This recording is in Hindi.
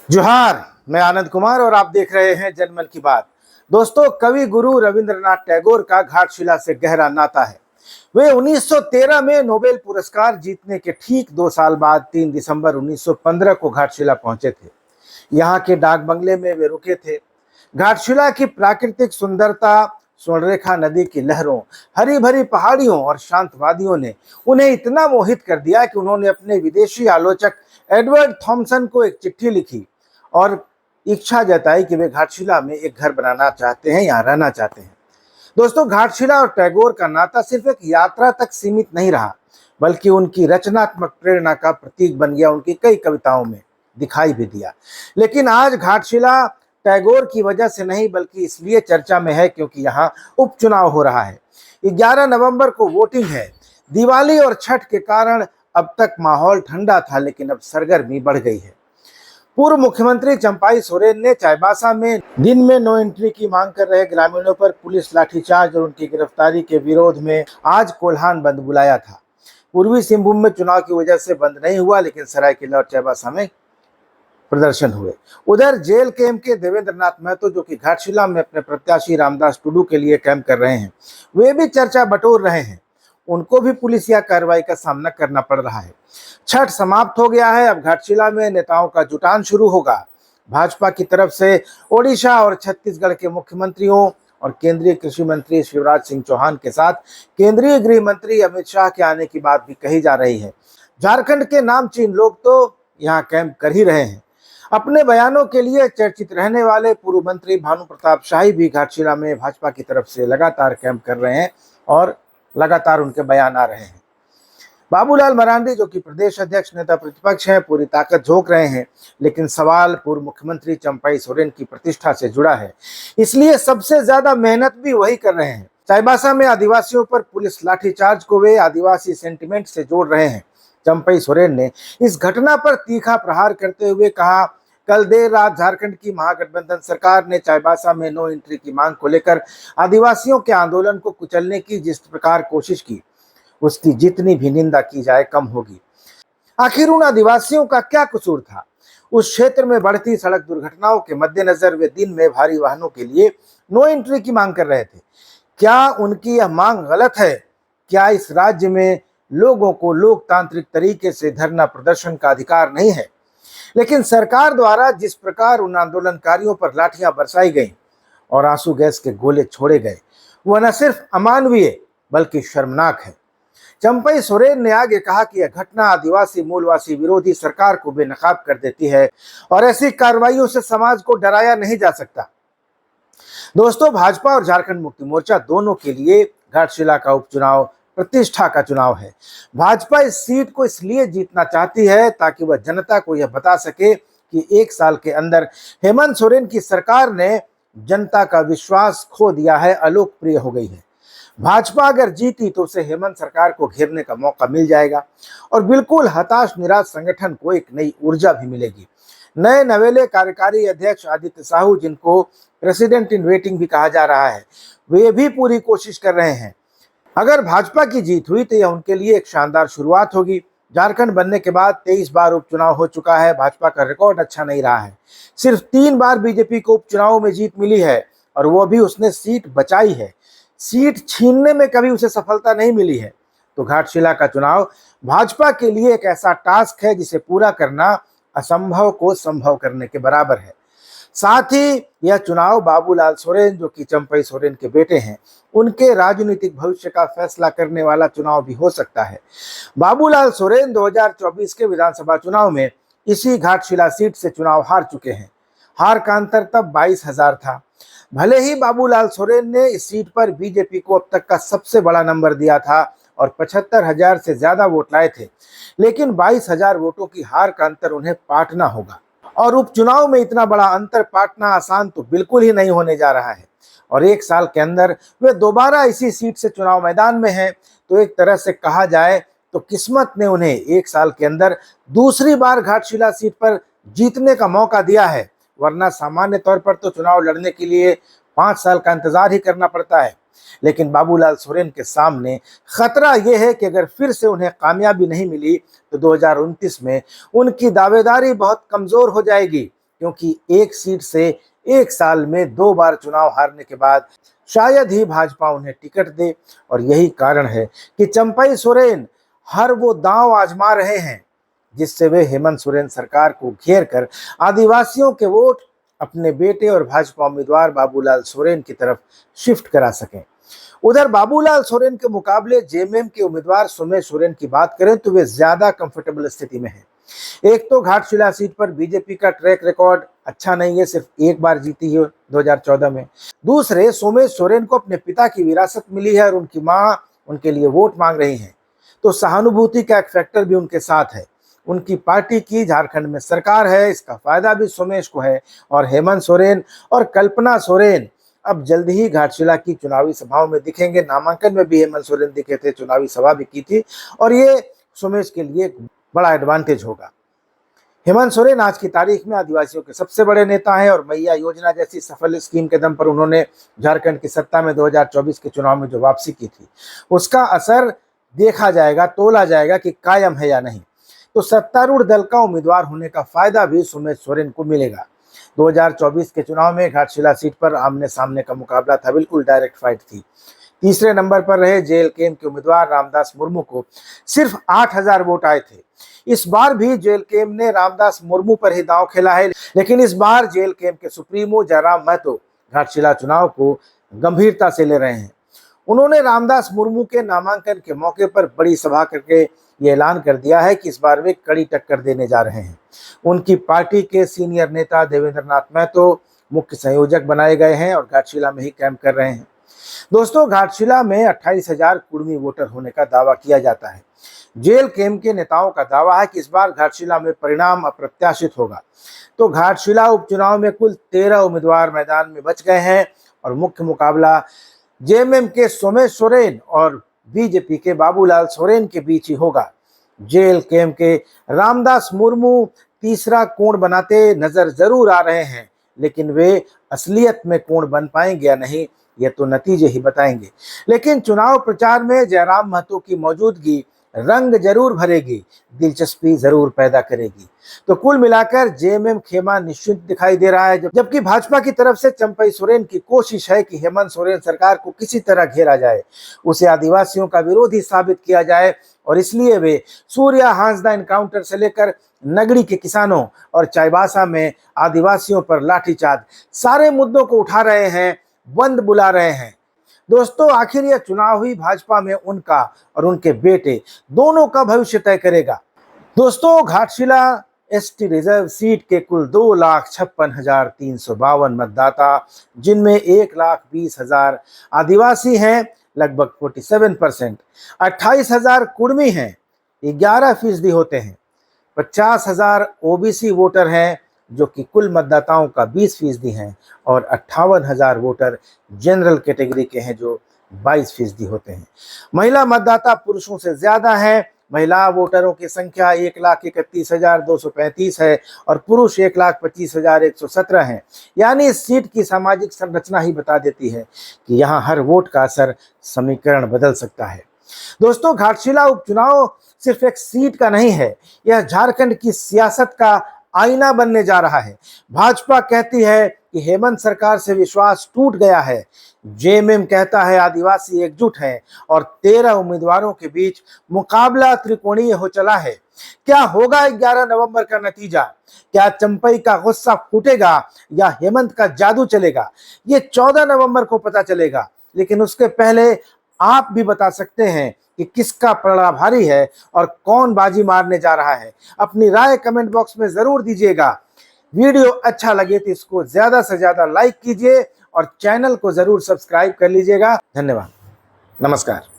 जोहार। मैं आनंद कुमार और आप देख रहे हैं जनमन की बात। दोस्तों, कवि गुरु रविंद्रनाथ टैगोर का घाटशिला से गहरा नाता है। वे 1913 में नोबेल पुरस्कार जीतने के ठीक 2 साल बाद 3 दिसंबर 1915 को घाटशिला पहुंचे थे। यहाँ के डाक बंगले में वे रुके थे। घाटशिला की प्राकृतिक सुंदरता, स्वर्णरेखा नदी की लहरों, हरी भरी पहाड़ियों और शांत वादियों ने उन्हें इतना मोहित कर दिया कि उन्होंने अपने विदेशी आलोचक एडवर्ड थॉमसन को एक चिट्ठी लिखी और इच्छा जताई कि वे घाटशिला में एक घर बनाना चाहते हैं, यहाँ रहना चाहते हैं। दोस्तों, घाटशिला और टैगोर का नाता सिर्फ एक यात्रा तक सीमित नहीं रहा, बल्कि उनकी रचनात्मक प्रेरणा का प्रतीक बन गया। उनकी कई कविताओं में दिखाई भी दिया। लेकिन आज घाटशिला टैगोर की वजह से नहीं, बल्कि इसलिए चर्चा में है क्योंकि यहाँ उपचुनाव हो रहा है। 11 नवंबर को वोटिंग है। दिवाली और छठ के कारण अब तक माहौल ठंडा था, लेकिन अब सरगर्मी बढ़ गई है। पूर्व मुख्यमंत्री चंपाई सोरेन ने चाईबासा में दिन में नो एंट्री की मांग कर रहे ग्रामीणों पर पुलिस लाठीचार्ज और उनकी गिरफ्तारी के विरोध में आज कोल्हान बंद बुलाया था। पूर्वी सिंहभूम में चुनाव की वजह से बंद नहीं हुआ, लेकिन सरायकेला और चाईबासा में प्रदर्शन हुए। उधर जेल कैंप के देवेंद्र नाथ महतो, जो कि घाटशिला में अपने प्रत्याशी रामदास टुडू के लिए कैंप कर रहे हैं, वे भी चर्चा बटोर रहे हैं। उनको भी पुलिसिया कार्रवाई का सामना करना पड़ रहा है। छठ समाप्त हो गया है, अब घाटशिला में नेताओं का जुटान शुरू होगा। भाजपा की तरफ से ओडिशा और छत्तीसगढ़ के मुख्यमंत्रियों और केंद्रीय कृषि मंत्री शिवराज सिंह चौहान के साथ केंद्रीय गृह मंत्री अमित शाह के आने की बात भी कही जा रही है। झारखंड के नामचीन लोग तो यहाँ कैंप कर ही रहे हैं। अपने बयानों के लिए चर्चित रहने वाले पूर्व मंत्री भानु प्रताप शाही भी घाटशिला में भाजपा की तरफ से लगातार कैंप कर रहे हैं और लगातार उनके बयान आ रहे हैं। बाबूलाल मरांडी, जो कि प्रदेश अध्यक्ष नेता प्रतिपक्ष हैं, पूरी ताकत झोंक रहे हैं, लेकिन सवाल पूर्व मुख्यमंत्री चंपाई सोरेन की प्रतिष्ठा से जुड़ा है, इसलिए सबसे ज्यादा मेहनत भी वही कर रहे हैं। चाईबासा में आदिवासियों पर पुलिस लाठीचार्ज को वे आदिवासी सेंटिमेंट से जोड़ रहे हैं। चंपाई सोरेन ने इस घटना पर तीखा प्रहार करते हुए कहा, कल देर रात झारखंड की महागठबंधन सरकार ने चाईबासा में नो एंट्री की मांग को लेकर आदिवासियों के आंदोलन को कुचलने की जिस प्रकार कोशिश की, उसकी जितनी भी निंदा की जाए कम होगी। आखिर उन आदिवासियों का क्या कसूर था? उस क्षेत्र में बढ़ती सड़क दुर्घटनाओं के मद्देनजर वे दिन में भारी वाहनों के लिए नो एंट्री की मांग कर रहे थे। क्या उनकी यह मांग गलत है? क्या इस राज्य में लोगों को लोकतांत्रिक तरीके से धरना प्रदर्शन का अधिकार नहीं है? लेकिन सरकार द्वारा जिस प्रकार उन आंदोलनकारियों पर लाठियां बरसाई गईं और आंसू गैस के गोले छोड़े गए, वह न सिर्फ अमानवीय बल्कि शर्मनाक है। चंपाई सोरेन ने आगे कहा कि यह घटना आदिवासी मूलवासी विरोधी सरकार को बेनकाब कर देती है और ऐसी कार्रवाइयों से समाज को डराया नहीं जा सकता। दोस्तों, भाजपा और झारखंड मुक्ति मोर्चा दोनों के लिए घाटशिला का उपचुनाव प्रतिष्ठा का चुनाव है। भाजपा इस सीट को इसलिए जीतना चाहती है ताकि वह जनता को यह बता सके कि 1 साल के अंदर हेमंत सोरेन की सरकार ने जनता का विश्वास खो दिया है, अलोकप्रिय हो गई है। भाजपा अगर जीती तो उसे हेमंत सरकार को घेरने का मौका मिल जाएगा और बिल्कुल हताश निराश संगठन को एक नई ऊर्जा भी मिलेगी। नए नवेले कार्यकारी अध्यक्ष आदित्य साहू, जिनको प्रेसिडेंट इन वेटिंग भी कहा जा रहा है, वे भी पूरी कोशिश कर रहे हैं। अगर भाजपा की जीत हुई तो यह उनके लिए एक शानदार शुरुआत होगी। झारखंड बनने के बाद 23 बार उपचुनाव हो चुका है। भाजपा का रिकॉर्ड अच्छा नहीं रहा है। सिर्फ 3 बार बीजेपी को उपचुनाव में जीत मिली है और वो भी उसने सीट बचाई है। सीट छीनने में कभी उसे सफलता नहीं मिली है। तो घाटशिला का चुनाव भाजपा के लिए एक ऐसा टास्क है जिसे पूरा करना असंभव को संभव करने के बराबर है। साथ ही यह चुनाव बाबूलाल सोरेन, जो कि चंपाई सोरेन के बेटे हैं, उनके राजनीतिक भविष्य का फैसला करने वाला चुनाव भी हो सकता है। बाबूलाल सोरेन 2024 के विधानसभा चुनाव में इसी घाटशिला सीट से चुनाव हार चुके हैं। हार का अंतर तब 22,000 था। भले ही बाबूलाल सोरेन ने इस सीट पर बीजेपी को अब तक का सबसे बड़ा नंबर दिया था और 75,000 से ज्यादा वोट लाए थे, लेकिन 22,000 वोटों की हार का अंतर उन्हें पाटना होगा। और उपचुनाव में इतना बड़ा अंतर पाटना आसान तो बिल्कुल ही नहीं होने जा रहा है। और 1 साल के अंदर वे दोबारा इसी सीट से चुनाव मैदान में हैं, तो एक तरह से कहा जाए तो किस्मत ने उन्हें 1 साल के अंदर दूसरी बार घाटशिला सीट पर जीतने का मौका दिया है। वरना सामान्य तौर पर तो चुनाव लड़ने के लिए 5 साल का इंतजार ही करना पड़ता है। लेकिन बाबूलाल सोरेन के सामने खतरा यह है कि अगर फिर से उन्हें कामयाबी नहीं मिली तो 2029 में उनकी दावेदारी बहुत कमजोर हो जाएगी क्योंकि एक सीट से एक साल में 2 बार चुनाव हारने के बाद शायद ही भाजपा उन्हें टिकट दे। और यही कारण है कि चंपई सोरेन हर वो दांव आजमा रहे हैं जिससे वे हेमंत सोरेन सरकार को घेर कर आदिवासियों के वोट अपने बेटे और भाजपा उम्मीदवार बाबूलाल सोरेन की तरफ शिफ्ट करा सकें। उधर बाबूलाल सोरेन के मुकाबले जेएमएम के उम्मीदवार सोमेश सोरेन की बात करें तो वे ज्यादा कंफर्टेबल स्थिति में हैं। एक तो घाटशिला सीट पर बीजेपी का ट्रैक रिकॉर्ड अच्छा नहीं है, सिर्फ एक बार जीती है 2014 में। दूसरे, सोमेश सोरेन को अपने पिता की विरासत मिली है और उनकी मां उनके लिए वोट मांग रही हैं, तो सहानुभूति का एक फैक्टर भी उनके साथ है। उनकी पार्टी की झारखंड में सरकार है, इसका फायदा भी सोमेश को है। और हेमंत सोरेन और कल्पना सोरेन अब जल्द ही घाटशिला की चुनावी सभाओं में दिखेंगे। नामांकन में भी हेमंत सोरेन दिखे थे, चुनावी सभा भी की थी, और ये सोमेश के लिए एक बड़ा एडवांटेज होगा। हेमंत सोरेन आज की तारीख में आदिवासियों के सबसे बड़े नेता हैं और मैया योजना जैसी सफल स्कीम के दम पर उन्होंने झारखंड की सत्ता में 2024 के चुनाव में जो वापसी की थी, उसका असर देखा जाएगा, तोला जाएगा कि कायम है या नहीं। तो सत्तारूढ़ दल का उम्मीदवार होने का फायदा भी सोमेश सोरेन को मिलेगा। 2024 के चुनाव में घाटशिला सीट पर आमने सामने का मुकाबला था, बिल्कुल डायरेक्ट फाइट थी। तीसरे नंबर पर रहे जेएलकेएम के उम्मीदवार रामदास मुर्मू को सिर्फ 8,000 वोट आए थे। इस बार भी जेएलकेएम ने रामदास मुर्मू पर ही दांव खेला है, लेकिन इस बार जेएलकेएम के सुप्रीमो जयराम महतो घाटशिला चुनाव को गंभीरता से ले रहे हैं। उन्होंने रामदास मुर्मू के नामांकन के मौके पर बड़ी सभा करके ये ऐलान कर दिया है कि इस बार वे कड़ी टक्कर देने जा रहे हैं। उनकी पार्टी के सीनियर नेता देवेंद्र नाथ महतो मुख्य संयोजक बनाए गए हैं और घाटशिला में ही कैंप कर रहे हैं। दोस्तों, घाटशिला में 28,000 कुर्मी वोटर होने का दावा किया जाता है। जेएलकेएम के नेताओं का दावा है कि इस बार घाटशिला में परिणाम अप्रत्याशित होगा। तो घाटशिला उपचुनाव में कुल 13 उम्मीदवार मैदान में बच गए हैं और मुख्य मुकाबला जेएमएम के सोमेश सोरेन और बीजेपी के बाबूलाल सोरेन के बीच ही होगा। जेएलकेएम के रामदास मुर्मू तीसरा कोण बनाते नजर जरूर आ रहे हैं, लेकिन वे असलियत में कोण बन पाएंगे या नहीं, ये तो नतीजे ही बताएंगे। लेकिन चुनाव प्रचार में जयराम महतो की मौजूदगी रंग जरूर भरेगी, दिलचस्पी जरूर पैदा करेगी। तो कुल मिलाकर जेएमएम खेमा निश्चित दिखाई दे रहा है, जबकि भाजपा की तरफ से चंपई सोरेन की कोशिश है कि हेमंत सोरेन सरकार को किसी तरह घेरा जाए, उसे आदिवासियों का विरोधी साबित किया जाए, और इसलिए वे सूर्या हांसदा एनकाउंटर से लेकर नगड़ी के किसानों और चाईबासा में आदिवासियों पर लाठीचार्ज, सारे मुद्दों को उठा रहे हैं, बंद बुला रहे हैं। दोस्तों, आखिर यह चुनाव ही भाजपा में उनका और उनके बेटे दोनों का भविष्य तय करेगा। दोस्तों, घाटशिला एसटी रिजर्व सीट के कुल 2,56,352 मतदाता, जिनमें 1,20,000 आदिवासी हैं, लगभग 47%, 28,000 कुर्मी हैं, 11% होते हैं, 50,000 ओबीसी वोटर हैं जो कि कुल मतदाताओं का 20% हैं, और 58,000 वोटर जनरल कैटेगरी के हैं जो 22% होते हैं। महिला मतदाता पुरुषों से ज्यादा हैं। महिला वोटरों की संख्या 1,31,235 है और पुरुष 1,25,117 हैं। यानी इस सीट की सामाजिक संरचना ही बता देती है कि यहाँ हर वोट का असर समीकरण बदल सकता है। दोस्तों, घाटशिला उपचुनाव सिर्फ एक सीट का नहीं है, यह झारखंड की सियासत का आईना बनने जा रहा है। भाजपा कहती है कि हेमंत सरकार से विश्वास टूट गया है, जेएमएम कहता है आदिवासी एकजुट हैं, और 13 उम्मीदवारों के बीच मुकाबला त्रिकोणीय हो चला है। क्या होगा 11 नवंबर का नतीजा? क्या चंपई का गुस्सा फूटेगा या हेमंत का जादू चलेगा? ये 14 नवंबर को पता चलेगा। लेकिन उसके पहले आप भी बता सकते हैं कि किसका पलड़ा भारी है और कौन बाजी मारने जा रहा है। अपनी राय कमेंट बॉक्स में जरूर दीजिएगा। वीडियो अच्छा लगे तो इसको ज्यादा से ज्यादा लाइक कीजिए और चैनल को जरूर सब्सक्राइब कर लीजिएगा। धन्यवाद, नमस्कार।